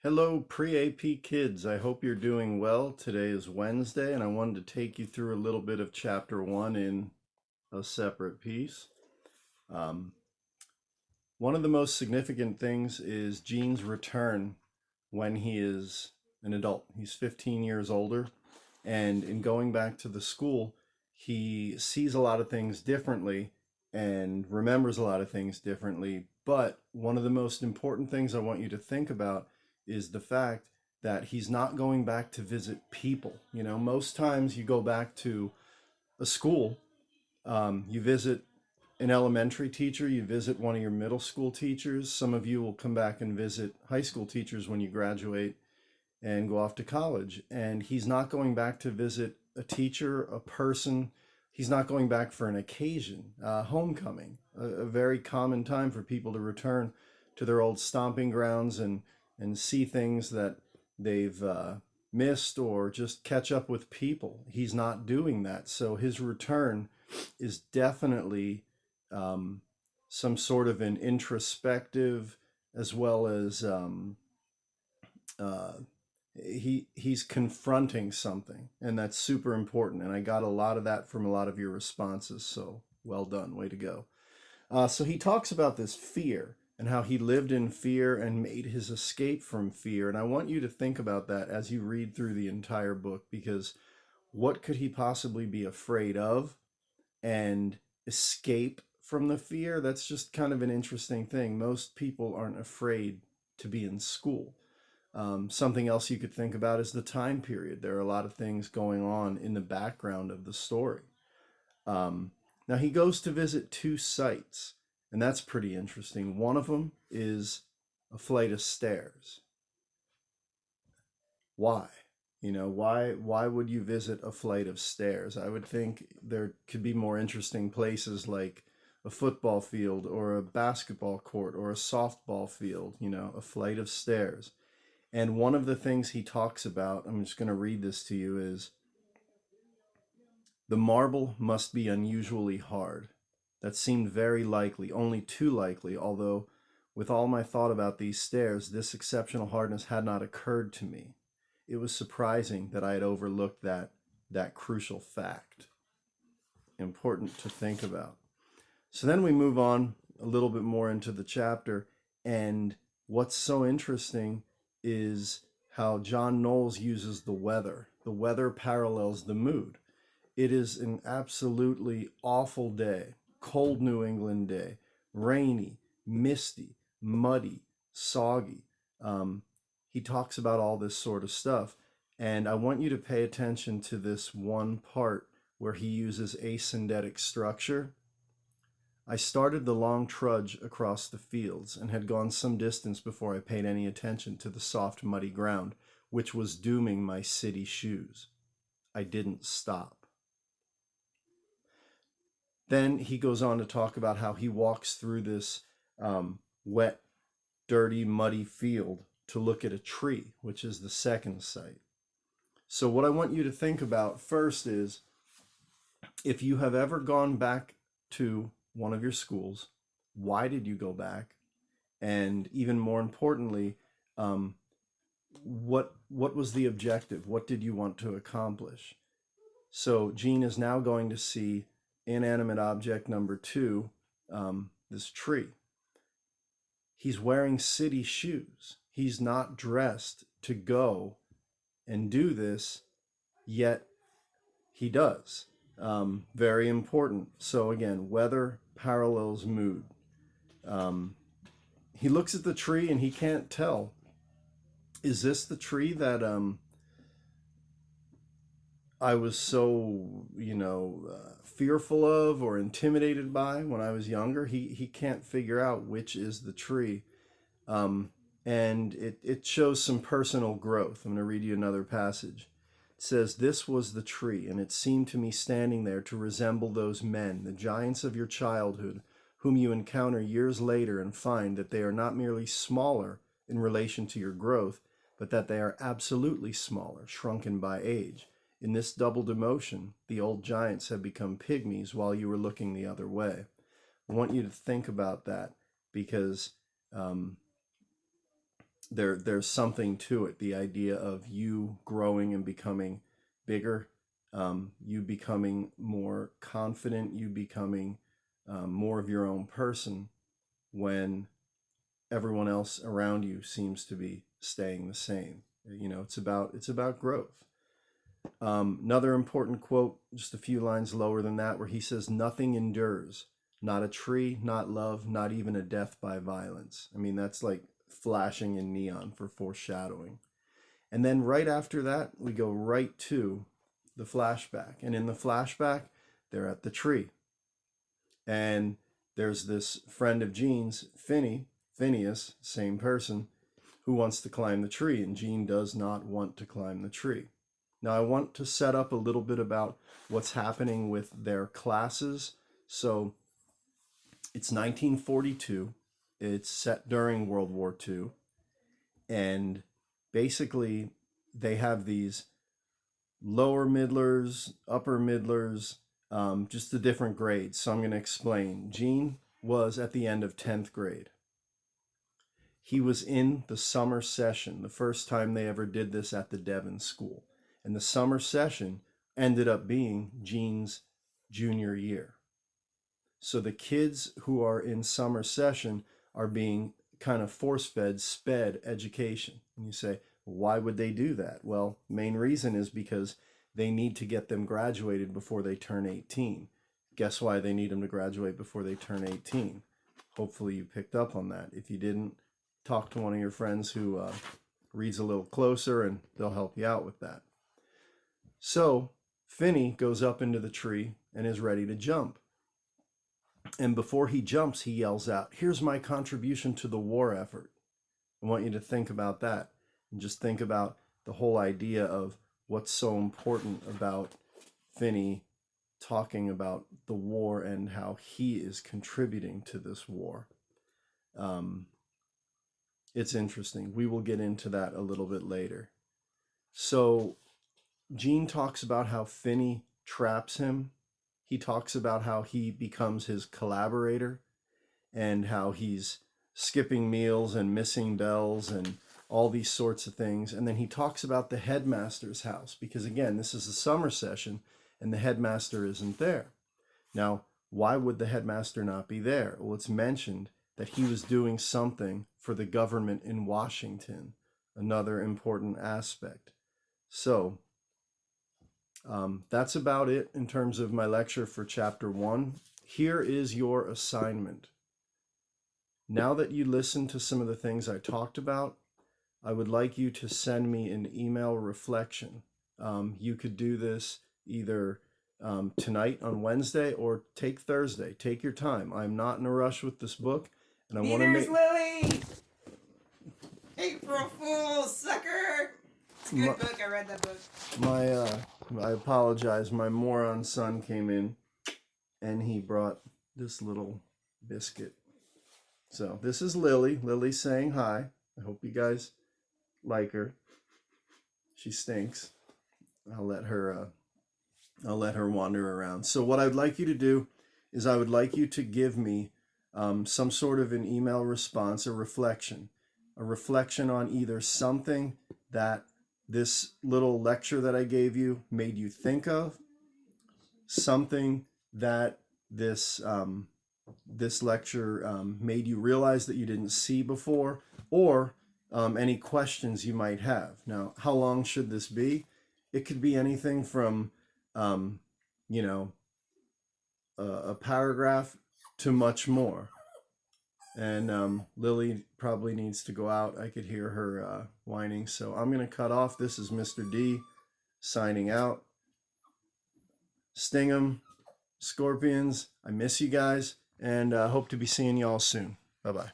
Hello, pre-AP kids. I hope you're doing well. Today is Wednesday, and I wanted to take you through a little bit of chapter one in a separate piece. Um, One of the most significant things is Gene's return when he is an adult. He's 15 years older, and in going back to the school, he sees a lot of things differently and remembers a lot of things differently. But one of the most important things I want you to think about is the fact that he's not going back to visit people. You know, most times you go back to a school, you visit an elementary teacher, you visit one of your middle school teachers. Some of you will come back and visit high school teachers when you graduate and go off to college. And he's not going back to visit a teacher, a person. He's not going back for an occasion, homecoming, a very common time for people to return to their old stomping grounds and see things that they've missed or just catch up with people. He's not doing that. So his return is definitely um, some sort of an introspective as well as uh, he's confronting something, and that's super important. And I got a lot of that from a lot of your responses. So well done, way to go. So he talks about this fear and how he lived in fear and made his escape from fear. And I want you to think about that as you read through the entire book, because what could he possibly be afraid of and escape from the fear? That's just kind of an interesting thing. Most people aren't afraid to be in school. Something else you could think about is the time period. There are a lot of things going on in the background of the story. Um, Now, he goes to visit two sites, and that's pretty interesting. One of them is a flight of stairs. Why? You know, why would you visit a flight of stairs? I would think there could be more interesting places like a football field or a basketball court or a softball field, you know, a flight of stairs. And one of the things he talks about, I'm just going to read this to you, is the marble must be unusually hard. That seemed very likely, only too likely, although with all my thought about these stairs, this exceptional hardness had not occurred to me. It was surprising that I had overlooked that crucial fact. Important to think about. So then we move on a little bit more into the chapter, and what's so interesting is how John Knowles uses the weather. The weather parallels the mood. It is an absolutely awful day, cold New England day, rainy, misty, muddy, soggy. Um, he talks about all this sort of stuff. And I want you to pay attention to this one part where he uses asyndetic structure. I started the long trudge across the fields and had gone some distance before I paid any attention to the soft, muddy ground, which was dooming my city shoes. I didn't stop. Then he goes on to talk about how he walks through this wet, dirty, muddy field to look at a tree, which is the second site. So, what I want you to think about first is if you have ever gone back to one of your schools, why did you go back? And even more importantly, um, what was the objective? What did you want to accomplish? So Gene is now going to see inanimate object number two, this tree. He's wearing city shoes. He's not dressed to go and do this, yet he does. Very important. So again, weather parallels mood. Um, he looks at the tree and he can't tell. Is this the tree that I was so, fearful of or intimidated by when I was younger? He can't figure out which is the tree. Um, and it shows some personal growth. I'm going to read you another passage. It says, "This was the tree, and it seemed to me standing there to resemble those men, the giants of your childhood, whom you encounter years later and find that they are not merely smaller in relation to your growth, but that they are absolutely smaller, shrunken by age. In this double demotion, the old giants have become pygmies while you were looking the other way." I want you to think about that because um, there's something to it. The idea of you growing and becoming bigger, you becoming more confident, you becoming more of your own person when everyone else around you seems to be staying the same. You know, it's about growth. Another important quote, just a few lines lower than that, where he says, "Nothing endures, not a tree, not love, not even a death by violence." I mean, that's like flashing in neon for foreshadowing. And then right after that, we go right to the flashback. And in the flashback, they're at the tree. And there's this friend of Gene's, Phineas, same person, who wants to climb the tree. And Gene does not want to climb the tree. Now, I want to set up a little bit about what's happening with their classes. So it's 1942. It's set during World War II. And basically, they have these lower middlers, upper middlers, just the different grades. So I'm going to explain. Gene was at the end of 10th grade. He was in the summer session, the first time they ever did this at the Devon School. And the summer session ended up being Gene's junior year. So the kids who are in summer session are being kind of force-fed, sped education. And you say, why would they do that? Well, main reason is because they need to get them graduated before they turn 18. Guess why they need them to graduate before they turn 18? Hopefully you picked up on that. If you didn't, talk to one of your friends who reads a little closer and they'll help you out with that. So Finney goes up into the tree and is ready to jump. And before he jumps, he yells out, "Here's my contribution to the war effort." I want you to think about that and just think about the whole idea of what's so important about Finney talking about the war and how he is contributing to this war. It's interesting. We will get into that a little bit later. So Gene talks about how Finney traps him. He talks about how he becomes his collaborator and how he's skipping meals and missing bells and all these sorts of things. And then he talks about the headmaster's house because, again, this is a summer session and the headmaster isn't there. Now, why would the headmaster not be there? Well, it's mentioned that he was doing something for the government in Washington, another important aspect. So that's about it in terms of my lecture for chapter 1. Here is your assignment. Now that you listened to some of the things I talked about, I would like you to send me an email reflection. You could do this either tonight on Wednesday or take Thursday. Take your time. I'm not in a rush with this book, and I want to make Lily! April Fool's, sucker! It's a good book. I read that book. I apologize. My moron son came in, and he brought this little biscuit. So this is Lily. Lily's saying hi. I hope you guys like her. She stinks. I'll let her wander around. So what I'd like you to do is I would like you to give me some sort of an email response, a reflection on either something that this little lecture that I gave you made you think of, something that this lecture made you realize that you didn't see before, or any questions you might have. Now, how long should this be? It could be anything from, a paragraph to much more. And Lily probably needs to go out. I could hear her whining. So I'm going to cut off. This is Mr. D signing out. Sting 'em, Scorpions. I miss you guys, and hope to be seeing y'all soon. Bye-bye.